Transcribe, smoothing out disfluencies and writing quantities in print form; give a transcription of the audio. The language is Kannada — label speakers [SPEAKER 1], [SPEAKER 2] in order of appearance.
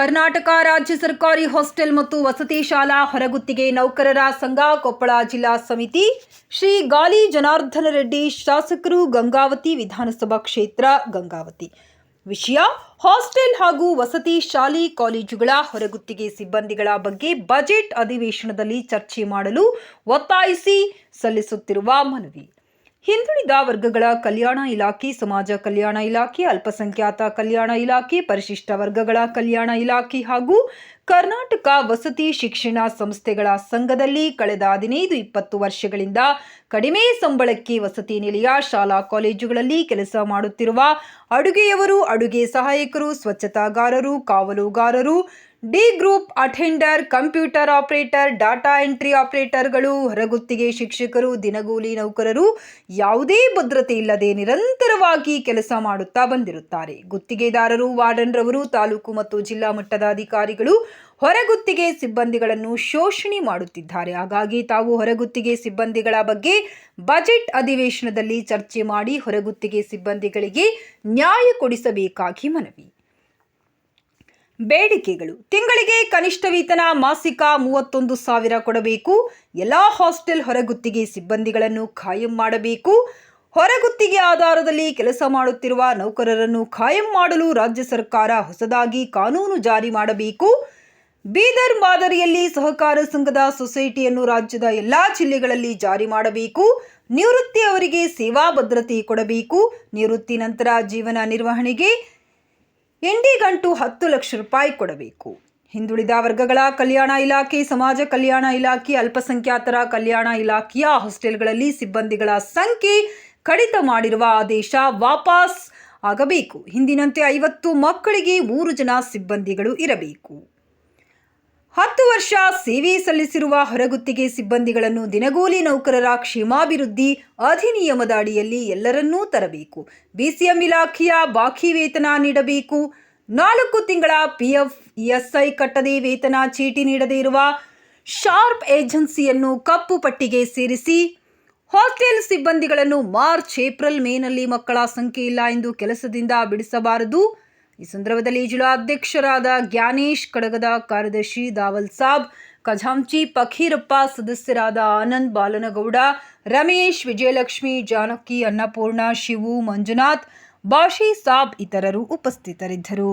[SPEAKER 1] ಕರ್ನಾಟಕ ರಾಜ್ಯ ಸರ್ಕಾರಿ ಹಾಸ್ಟೆಲ್ ಮತ್ತು ವಸತಿ ಶಾಲಾ ಹೊರಗುತ್ತಿಗೆ ನೌಕರರ ಸಂಘ ಕೊಪ್ಪಳ ಜಿಲ್ಲಾ ಸಮಿತಿ ಶ್ರೀ ಗಾಲಿ ಜನಾರ್ದನ ರೆಡ್ಡಿ ಶಾಸಕರು ಗಂಗಾವತಿ ವಿಧಾನಸಭಾ ಕ್ಷೇತ್ರ ಗಂಗಾವತಿ ವಿಷಯ ಹಾಸ್ಟೆಲ್ ಹಾಗೂ ವಸತಿ ಶಾಲೆ ಕಾಲೇಜುಗಳ ಹೊರಗುತ್ತಿಗೆ ಸಿಬ್ಬಂದಿಗಳ ಬಗ್ಗೆ ಬಜೆಟ್ ಅಧಿವೇಶನದಲ್ಲಿ ಚರ್ಚೆ ಮಾಡಲು ಒತ್ತಾಯಿಸಿ ಸಲ್ಲಿಸುತ್ತಿರುವ ಮನವಿ. ಹಿಂದುಳಿದ ವರ್ಗಗಳ ಕಲ್ಯಾಣ ಇಲಾಖೆ, ಸಮಾಜ ಕಲ್ಯಾಣ ಇಲಾಖೆ, ಅಲ್ಪಸಂಖ್ಯಾತ ಕಲ್ಯಾಣ ಇಲಾಖೆ, ಪರಿಶಿಷ್ಟ ವರ್ಗಗಳ ಕಲ್ಯಾಣ ಇಲಾಖೆ ಹಾಗೂ ಕರ್ನಾಟಕ ವಸತಿ ಶಿಕ್ಷಣ ಸಂಸ್ಥೆಗಳ ಸಂಘದಲ್ಲಿ ಕಳೆದ 15-20 ವರ್ಷಗಳಿಂದ ಕಡಿಮೆ ಸಂಬಳಕ್ಕೆ ವಸತಿ ನಿಲಯ, ಶಾಲಾ ಕಾಲೇಜುಗಳಲ್ಲಿ ಕೆಲಸ ಮಾಡುತ್ತಿರುವ ಅಡುಗೆಯವರು, ಅಡುಗೆ ಸಹಾಯಕರು, ಸ್ವಚ್ಛತಾಗಾರರು, ಕಾವಲುಗಾರರು, D group attender, computer operator, data entry ಆಪರೇಟರ್ಗಳು, ಹೊರಗುತ್ತಿಗೆ ಶಿಕ್ಷಕರು, ದಿನಗೂಲಿ ನೌಕರರು ಯಾವುದೇ ಭದ್ರತೆ ಇಲ್ಲದೆ ನಿರಂತರವಾಗಿ ಕೆಲಸ ಮಾಡುತ್ತಾ ಬಂದಿರುತ್ತಾರೆ. ಗುತ್ತಿಗೆದಾರರು, ವಾರ್ಡನ್ ರವರು, ತಾಲೂಕು ಮತ್ತು ಜಿಲ್ಲಾ ಮಟ್ಟದ ಅಧಿಕಾರಿಗಳು ಹೊರಗುತ್ತಿಗೆ ಸಿಬ್ಬಂದಿಗಳನ್ನು ಶೋಷಣೆ ಮಾಡುತ್ತಿದ್ದಾರೆ. ಹಾಗಾಗಿ ತಾವು ಹೊರಗುತ್ತಿಗೆ ಸಿಬ್ಬಂದಿಗಳ ಬಗ್ಗೆ ಬಜೆಟ್ ಅಧಿವೇಶನದಲ್ಲಿ ಚರ್ಚೆ ಮಾಡಿ ಹೊರಗುತ್ತಿಗೆ ಸಿಬ್ಬಂದಿಗಳಿಗೆ ನ್ಯಾಯ ಕೊಡಿಸಬೇಕಾಗಿ ಮನವಿ. ಬೇಡಿಕೆಗಳು: ತಿಂಗಳಿಗೆ ಕನಿಷ್ಠ ವೇತನ ಮಾಸಿಕ 31,000 ಕೊಡಬೇಕು. ಎಲ್ಲಾ ಹಾಸ್ಟೆಲ್ ಹೊರಗುತ್ತಿಗೆ ಸಿಬ್ಬಂದಿಗಳನ್ನು ಖಾಯಂ ಮಾಡಬೇಕು. ಹೊರಗುತ್ತಿಗೆ ಆಧಾರದಲ್ಲಿ ಕೆಲಸ ಮಾಡುತ್ತಿರುವ ನೌಕರರನ್ನು ಖಾಯಂ ಮಾಡಲು ರಾಜ್ಯ ಸರ್ಕಾರ ಹೊಸದಾಗಿ ಕಾನೂನು ಜಾರಿ ಮಾಡಬೇಕು. ಬೀದರ್ ಮಾದರಿಯಲ್ಲಿ ಸಹಕಾರ ಸಂಘದ ಸೊಸೈಟಿಯನ್ನು ರಾಜ್ಯದ ಎಲ್ಲಾ ಜಿಲ್ಲೆಗಳಲ್ಲಿ ಜಾರಿ ಮಾಡಬೇಕು. ನಿವೃತ್ತಿ ಅವರಿಗೆ ಸೇವಾ ಭದ್ರತೆ ಕೊಡಬೇಕು. ನಿವೃತ್ತಿ ನಂತರ ಜೀವನ ನಿರ್ವಹಣೆಗೆ ಎಂಡಿಗಂಟು 10 ಲಕ್ಷ ರೂಪಾಯಿ ಕೊಡಬೇಕು. ಹಿಂದುಳಿದ ವರ್ಗಗಳ ಕಲ್ಯಾಣ ಇಲಾಖೆ, ಸಮಾಜ ಕಲ್ಯಾಣ ಇಲಾಖೆ, ಅಲ್ಪಸಂಖ್ಯಾತರ ಕಲ್ಯಾಣ ಇಲಾಖೆಯ ಹಾಸ್ಟೆಲ್ಗಳಲ್ಲಿ ಸಿಬ್ಬಂದಿಗಳ ಸಂಖ್ಯೆ ಕಡಿತ ಮಾಡಿರುವ ಆದೇಶ ವಾಪಸ್ ಆಗಬೇಕು. ಹಿಂದಿನಂತೆ 50 ಮಕ್ಕಳಿಗೆ 3 ಜನ ಸಿಬ್ಬಂದಿಗಳು ಇರಬೇಕು. 10 ವರ್ಷ ಸೇವೆ ಸಲ್ಲಿಸಿರುವ ಹೊರಗುತ್ತಿಗೆ ಸಿಬ್ಬಂದಿಗಳನ್ನು ದಿನಗೂಲಿ ನೌಕರರ ಕ್ಷೇಮಾಭಿವೃದ್ಧಿ ಅಧಿನಿಯಮದ ಅಡಿಯಲ್ಲಿ ಎಲ್ಲರನ್ನೂ ತರಬೇಕು. ಬಿಸಿಎಂ ಇಲಾಖೆಯ ಬಾಕಿ ವೇತನ ನೀಡಬೇಕು. 4 ತಿಂಗಳ PF, ESI ಕಟ್ಟದೆ ವೇತನ ಚೀಟಿ ನೀಡದೇ ಇರುವ ಶಾರ್ಪ್ ಏಜೆನ್ಸಿಯನ್ನು ಕಪ್ಪು ಪಟ್ಟಿಗೆ ಸೇರಿಸಿ. ಹಾಸ್ಟೆಲ್ ಸಿಬ್ಬಂದಿಗಳನ್ನು ಮಾರ್ಚ್, ಏಪ್ರಿಲ್, ಮೇನಲ್ಲಿ ಮಕ್ಕಳ ಸಂಖ್ಯೆ ಇಲ್ಲ ಎಂದು ಕೆಲಸದಿಂದ ಬಿಡಿಸಬಾರದು. ಈ ಸಂದರ್ಭದಲ್ಲಿ ಜಿಲ್ಲಾಧ್ಯಕ್ಷರಾದ ಜ್ಞಾನೇಶ್ ಕಡಗದ, ಕಾರ್ಯದರ್ಶಿ ದಾವಲ್ ಸಾಬ್, ಖಜಾಂಚಿ ಫಕೀರಪ್ಪ, ಸದಸ್ಯರಾದ ಆನಂದ್, ಬಾಲನಗೌಡ, ರಮೇಶ್, ವಿಜಯಲಕ್ಷ್ಮಿ, ಜಾನಕಿ, ಅನ್ನಪೂರ್ಣ, ಶಿವು, ಮಂಜುನಾಥ್, ಬಾಷಿ ಸಾಬ್ ಇತರರು ಉಪಸ್ಥಿತರಿದ್ದರು.